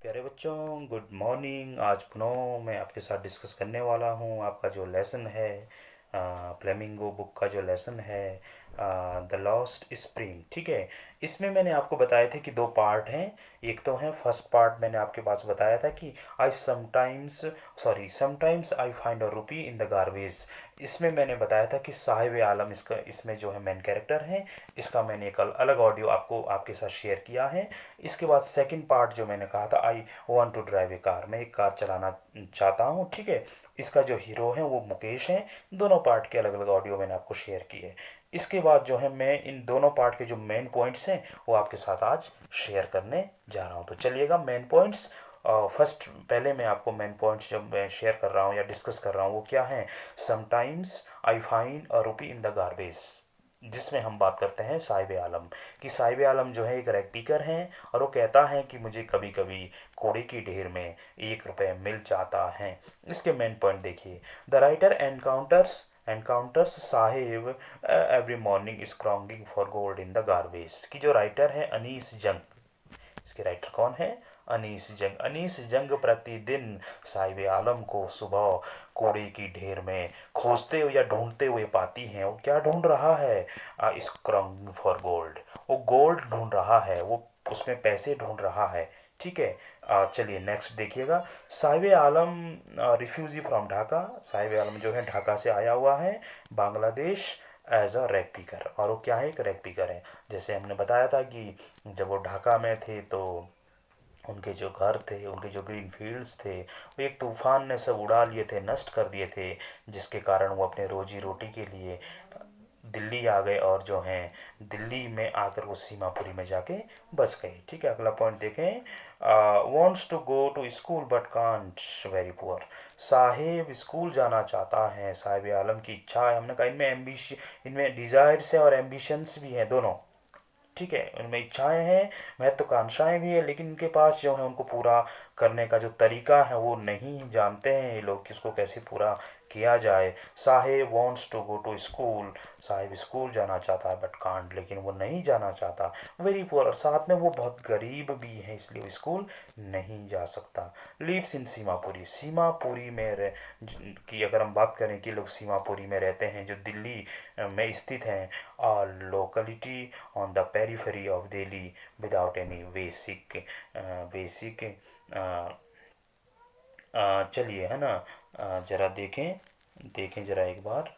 प्यारे बच्चों, good morning. आज पुनः मैं आपके साथ डिस्कस करने वाला हूँ आपका जो लेसन है, फ्लेमिंगो बुक का जो लेसन है, द लॉस्ट स्प्रिंग। ठीक है। इसमें मैंने आपको बताए थे कि दो पार्ट हैं। एक तो है फर्स्ट पार्ट, मैंने आपके पास बताया था कि I sometimes sometimes I find a rupee in the garbage. इसमें मैंने बताया था कि साहिब आलम इसका इसमें जो है मेन कैरेक्टर है। इसका मैंने एक अलग ऑडियो आपको आपके साथ शेयर किया है। इसके बाद सेकंड पार्ट जो मैंने कहा था, I want to drive a car, मैं एक कार चलाना चाहता हूँ। ठीक है। इसका जो हीरो है वो मुकेश है। दोनों पार्ट के अलग अलग ऑडियो मैंने आपको शेयर किए। इसके बाद जो है मैं इन दोनों पार्ट के जो मेन पॉइंट्स हैं वो आपके साथ आज शेयर करने जा रहा हूँ। तो चलिएगा, मेन पॉइंट्स फर्स्ट, पहले मैं आपको मेन पॉइंट्स जब मैं शेयर कर रहा हूँ या डिस्कस कर रहा हूँ वो क्या है। Sometimes I find a rupee in the garbage, जिसमें हम बात करते हैं साहिब आलम। कि साहिब आलम जो है एक रैग पिकर हैं और वो कहता है कि मुझे कभी कभी कूड़े की ढेर में 1 रुपये मिल जाता है। इसके मेन पॉइंट देखिए। The writer encounters Sahib every morning scrounging for gold in the garbage. की जो राइटर है अनीस जंग, इसके राइटर कौन है? अनीस जंग। अनीस जंग प्रतिदिन साहिब आलम को सुबह कूड़े की ढेर में खोजते हुए या ढूंढते हुए पाती हैं। वो क्या ढूंढ रहा है? स्क्रॉन्गिंग फॉर गोल्ड, वो गोल्ड ढूंढ रहा है, वो उसमें पैसे ढूंढ रहा है। ठीक है। चलिए नेक्स्ट देखिएगा। साहिब आलम रिफ्यूजी फ्रॉम ढाका, साहिब आलम जो है ढाका से आया हुआ है Bangladesh as a rag picker. और वो क्या है? एक रैग पिकर है। जैसे हमने बताया था कि जब वो ढाका में थे तो उनके जो घर थे, उनके जो ग्रीन फील्ड्स थे, वो एक तूफान ने सब उड़ा लिए थे, नष्ट कर दिए थे, जिसके कारण वो अपने रोजी रोटी के लिए दिल्ली आ गए और जो हैं दिल्ली में आकर वो सीमापुरी में जाके बस गए। ठीक है। अगला पॉइंट देखें। Wants to go to school but can't, very poor. Saheb school जाना चाहता है, साहिब आलम की इच्छा है। हमने कहा इनमें एम्बिशन, इनमें डिजायर्स है और एम्बिशंस भी हैं दोनों। ठीक है। उनमें इच्छाएं हैं, महत्वाकांक्षाएं भी है, लेकिन इनके पास जो है उनको पूरा करने का जो तरीका है वो नहीं जानते हैं ये लोग कि उसको कैसे पूरा किया जाए। Saheb wants to go to school, Sahib school जाना चाहता है बट कांट, लेकिन वो नहीं जाना चाहता। वेरी पुअर, और साथ में वो बहुत गरीब भी है, इसलिए वो स्कूल नहीं जा सकता। लिव्स इन सीमापुरी, सीमापुरी में की अगर हम बात करें कि लोग सीमापुरी में रहते हैं जो दिल्ली में स्थित हैं, और locality on the periphery of Delhi without any basic चलिए, है ना। जरा देखें, देखें जरा एक बार।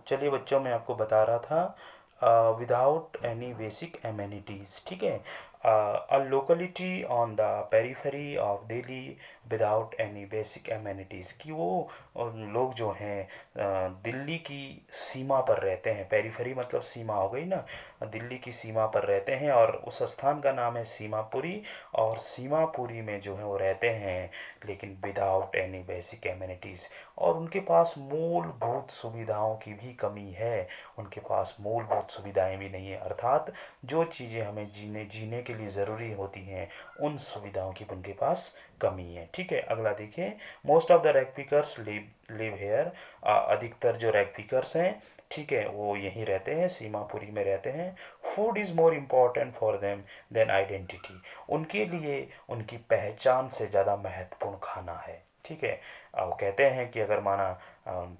चलिए बच्चों, मैं आपको बता रहा था विदाउट एनी बेसिक एमेनिटीज़। ठीक है। अ locality on the periphery of Delhi without any basic amenities, कि वो लोग जो हैं दिल्ली की सीमा पर रहते हैं। पेरीफेरी मतलब सीमा हो गई ना, दिल्ली की सीमा पर रहते हैं और उस स्थान का नाम है सीमापुरी। और सीमापुरी में जो है वो रहते हैं, लेकिन विदाउट एनी बेसिक एमेनिटीज़। और उनके पास मूलभूत सुविधाओं की भी कमी है। उनके पास मूलभूत सुविधाएं भी नहीं है, अर्थात जो चीज़ें हमें जीने जीने के लिए ज़रूरी होती हैं उन सुविधाओं की उनके पास कमी है। ठीक है। अगला देखिए। Most of the rag pickers live live here, अधिकतर जो रैग पिकर्स हैं, ठीक है, वो यहीं रहते हैं, सीमापुरी में रहते हैं। Food is more important for them than identity, उनके लिए उनकी पहचान से ज़्यादा महत्वपूर्ण खाना है। ठीक है। वो कहते हैं कि अगर माना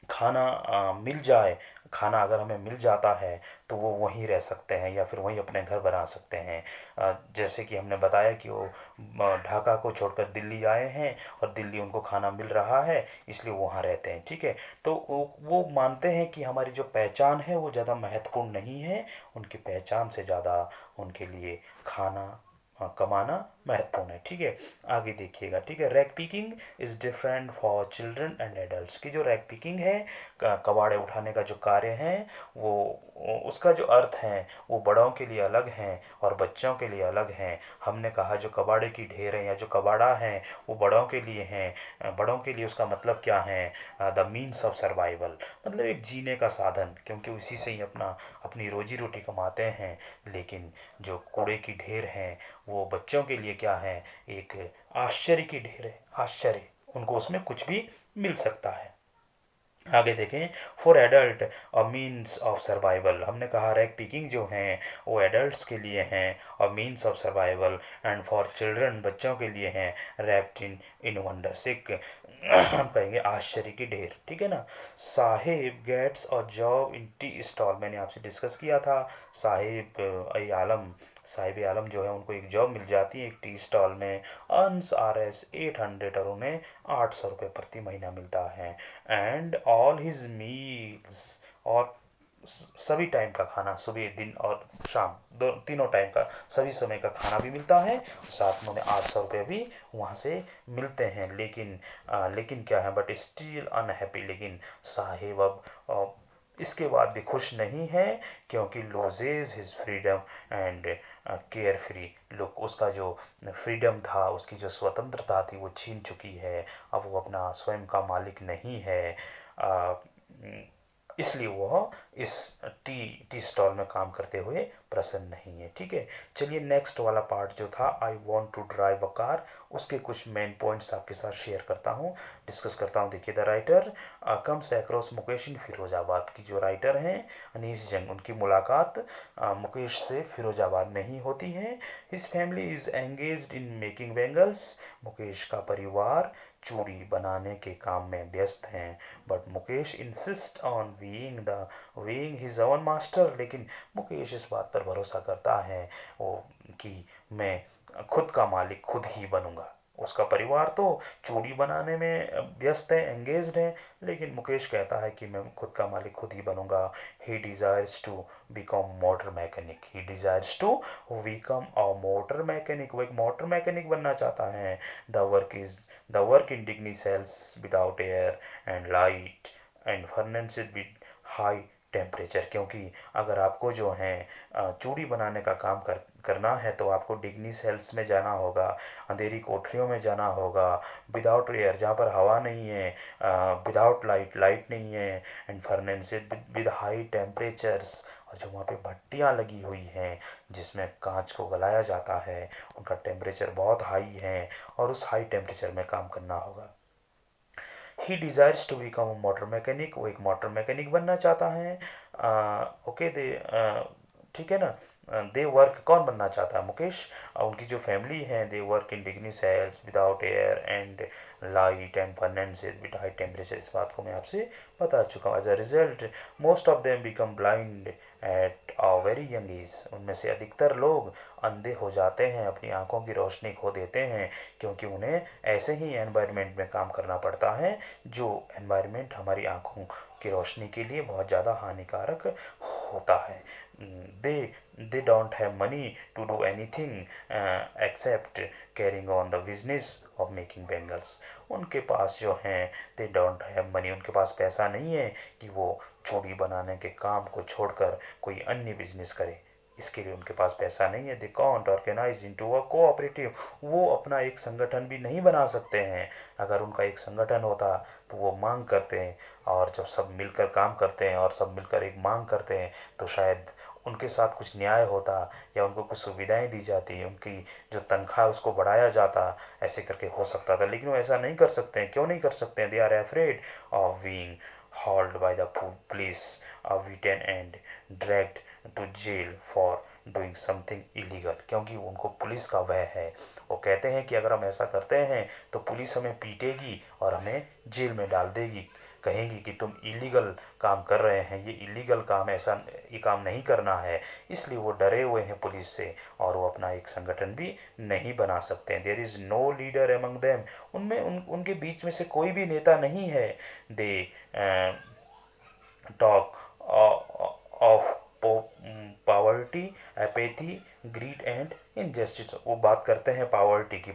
खाना मिल जाए, खाना अगर हमें मिल जाता है तो वो वहीं रह सकते हैं या फिर वहीं अपने घर बना सकते हैं। जैसे कि हमने बताया कि वो ढाका को छोड़कर दिल्ली आए हैं और दिल्ली उनको खाना मिल रहा है, इसलिए वो वहाँ रहते हैं। ठीक है। तो वो मानते हैं कि हमारी जो पहचान है वो ज़्यादा महत्वपूर्ण नहीं है, उनकी पहचान से ज़्यादा उनके लिए खाना कमाना महत्वपूर्ण है। ठीक है। आगे देखिएगा। ठीक है। Rag picking is different for children and adults, की जो रैग पिकिंग है, कबाड़े उठाने का जो कार्य है, वो उसका जो अर्थ है वो बड़ों के लिए अलग है और बच्चों के लिए अलग है। हमने कहा जो कबाड़े की ढेर है या जो कबाड़ा है वो बड़ों के लिए हैं। बड़ों के लिए उसका मतलब क्या है? द मीन्स ऑफ सर्वाइवल, मतलब एक जीने का साधन, क्योंकि उसी से ही अपनी रोजी रोटी कमाते हैं। लेकिन जो कूड़े की ढेर है वो बच्चों के लिए क्या है? एक आश्चर्य की ढेर है, आश्चर्य, उनको उसमें कुछ भी मिल सकता है। आगे देखें, फॉर एडल्ट और मीन्स ऑफ सर्वाइवल, हमने कहा रैग पिकिंग जो हैं वो एडल्ट्स के लिए हैं और means of survival, and for children बच्चों के लिए हैं रैप्ट इन वंडर सिक, हम कहेंगे आश्चर्य की ढेर, ठीक है ना। साहिब गेट्स और जॉब इन टी स्टॉल, मैंने आपसे डिस्कस किया था, साहिब आलम, साहिब आलम जो है उनको एक जॉब मिल जाती है एक टी स्टॉल में, अर्न्स RS 800 और उन्हें 800 रुपये प्रति महीना मिलता है, एंड ऑल हिज मील्स, और सभी टाइम का खाना, सुबह दिन और शाम, दो तीनों टाइम का सभी समय का खाना भी मिलता है, साथ में उन्हें 800 रुपये भी वहाँ से मिलते हैं। लेकिन क्या है, बट स्टिल अनहैप्पी, लेकिन साहिब अब इसके बाद भी खुश नहीं है, क्योंकि losses his freedom and care free look, उसका जो फ्रीडम था, उसकी जो स्वतंत्रता थी वो छीन चुकी है, अब वो अपना स्वयं का मालिक नहीं है, आ, इसलिए वह इस टी टी स्टॉल में काम करते हुए प्रसन्न नहीं है, ठीक है। चलिए नेक्स्ट वाला पार्ट जो था, I want to drive a car, उसके कुछ मेन पॉइंट्स आपके साथ शेयर करता हूँ, डिस्कस करता हूँ। देखिए, the writer comes across Mukesh in Firozabad, की जो राइटर हैं अनीस जंग, उनकी मुलाकात मुकेश से फिरोजाबाद में ही होती है। His family is engaged in making bangles, Mukesh का परिवार चूड़ी बनाने के काम में व्यस्त हैं, but Mukesh insist on being his own master, लेकिन मुकेश इस बात पर भरोसा करता है वो कि मैं खुद का मालिक खुद ही बनूंगा। उसका परिवार तो चूड़ी बनाने में व्यस्त है, एंगेज्ड है, लेकिन मुकेश कहता है कि मैं खुद का मालिक खुद ही बनूंगा। He desires to become motor mechanic, he desires to become a motor mechanic, वो एक मोटर मैकेनिक बनना चाहता है। The work is the work in डिग्नी cells without air and light and furnaces with high temperature, क्योंकि अगर आपको जो है चूड़ी बनाने का काम करना है तो आपको डिग्नी सेल्स में जाना होगा, अंधेरी कोठरियों में जाना होगा, विदाउट एयर जहाँ पर हवा नहीं है, विदाउट लाइट नहीं है, and furnaces with high temperatures, और जो वहाँ पे भट्टियाँ लगी हुई हैं जिसमें कांच को गलाया जाता है, उनका टेम्परेचर बहुत हाई है और उस हाई टेम्परेचर में काम करना होगा। He desires to become a motor mechanic, वो एक मोटर मैकेनिक बनना चाहता है। ओके दे ठीक है ना। दे वर्क, कौन बनना चाहता है, मुकेश। उनकी जो फैमिली है, दे वर्क इन डिग्नी cells without air and light and furnaces with high temperature, इस बात को मैं आपसे बता चुका हूँ। As a result most of them become blind at a very young age, उनमें से अधिकतर लोग अंधे हो जाते हैं, अपनी आंखों की रोशनी खो देते हैं, क्योंकि उन्हें ऐसे ही एनवायरनमेंट में काम करना पड़ता है जो एनवायरनमेंट हमारी आंखों की रोशनी के लिए बहुत ज़्यादा हानिकारक होता है। They they don't have money to do anything except carrying on the business of making bangles, उनके पास जो हैं दे डोंट हैव मनी, उनके पास पैसा नहीं है कि वो चूड़ी बनाने के काम को छोड़कर कोई अन्य बिजनेस करे, इसके लिए उनके पास पैसा नहीं है। They can't organize into a cooperative, वो अपना एक संगठन भी नहीं बना सकते हैं, अगर उनका एक संगठन होता तो वो मांग करते हैं, और जब सब मिलकर काम करते हैं और सब मिलकर एक मांग करते हैं तो शायद उनके साथ कुछ न्याय होता, या उनको कुछ सुविधाएं दी जाती, उनकी जो तनख्वाह उसको बढ़ाया जाता, ऐसे करके हो सकता था, लेकिन वो ऐसा नहीं कर सकते हैं। क्यों नहीं कर सकते हैं? They are afraid of being hauled by the police, beaten and dragged to jail for doing something illegal, क्योंकि उनको पुलिस का भय है। वो कहते हैं कि अगर हम ऐसा करते हैं तो पुलिस हमें पीटेगी और हमें जेल में डाल देगी, कहेंगी कि तुम इलीगल काम कर रहे हैं, ये इलीगल काम, ऐसा ये काम नहीं करना है, इसलिए वो डरे हुए हैं पुलिस से और वो अपना एक संगठन भी नहीं बना सकते हैं। There is no leader among them, उनमें उनके बीच में से कोई भी नेता नहीं है। They talk of poverty, apathy, greed and injustice, वो बात करते हैं पावर्टी की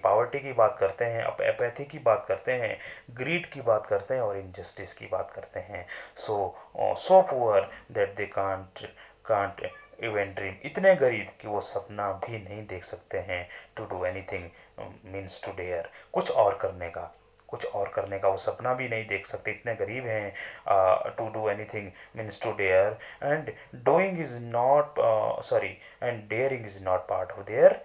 बात करते हैं, एपेथी की बात करते हैं, ग्रीड की बात करते हैं और इनजस्टिस की बात करते हैं। So poor that they can't even dream, इतने गरीब कि वो सपना भी नहीं देख सकते हैं, to do anything means to dare, कुछ और करने का वो सपना भी नहीं देख सकते, इतने गरीब हैं। To do anything means to dare, and doing is not sorry and daring is not part of their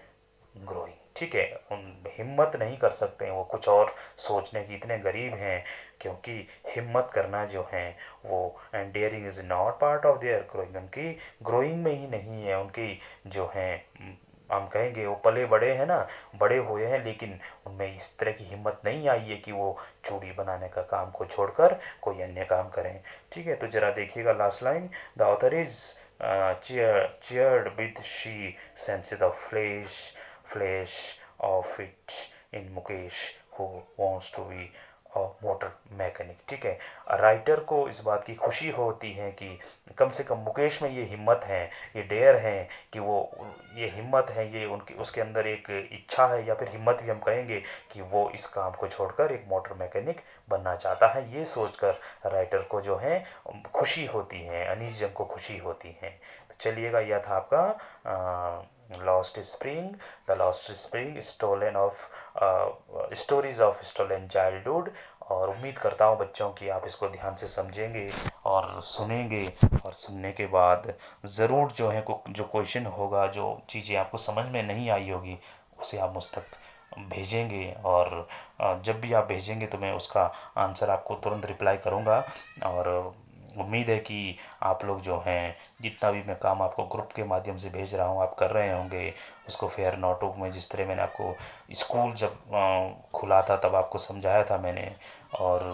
growing, ठीक है, उन हिम्मत नहीं कर सकते हैं वो कुछ और सोचने की, इतने गरीब हैं, क्योंकि हिम्मत करना जो है वो, and daring is not part of their growing, उनकी ग्रोइंग में ही नहीं है, उनकी जो है हम कहेंगे वो पले बड़े हैं ना, बड़े हुए हैं, लेकिन उनमें इस तरह की हिम्मत नहीं आई है कि वो चूड़ी बनाने का काम को छोड़कर कोई अन्य काम करें। ठीक है, तो जरा देखिएगा last line, the author is cheered with she senses the flesh of it in Mukesh who wants to be a motor mechanic. ठीक है, राइटर को इस बात की खुशी होती है कि कम से कम मुकेश में ये हिम्मत है, ये डेयर है कि वो, ये हिम्मत है, ये उनकी उसके अंदर एक इच्छा है, या फिर हिम्मत भी हम कहेंगे कि वो इस काम को छोड़कर एक मोटर मैकेनिक बनना चाहता है। ये सोचकर राइटर को जो है खुशी होती है, अनीस जंग को खुशी होती है। तो चलिएगा, यह था आपका lost spring, the lost spring stolen of stories of stolen childhood. और उम्मीद करता हूँ बच्चों की आप इसको ध्यान से समझेंगे और सुनेंगे, और सुनने के बाद ज़रूर जो है जो क्वेश्चन होगा, जो चीज़ें आपको समझ में नहीं आई होगी, उसे आप मुझ तक भेजेंगे, और जब भी आप भेजेंगे तो मैं उसका आंसर आपको तुरंत रिप्लाई करूँगा। और उम्मीद है कि आप लोग जो हैं, जितना भी मैं काम आपको ग्रुप के माध्यम से भेज रहा हूँ आप कर रहे होंगे उसको फेयर नोटबुक में, जिस तरह मैंने आपको स्कूल जब खुला था तब आपको समझाया था मैंने। और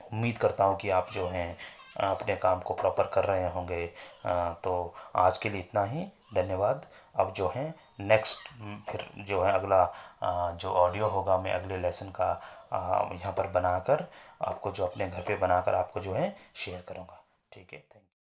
उम्मीद करता हूँ कि आप जो हैं अपने काम को प्रॉपर कर रहे होंगे। तो आज के लिए इतना ही, धन्यवाद। अब जो है नेक्स्ट, फिर जो है अगला जो ऑडियो होगा मैं अगले लेसन का यहाँ पर बनाकर आपको, जो अपने घर पे बनाकर आपको जो है शेयर करूँगा। ठीक है, थैंक यू।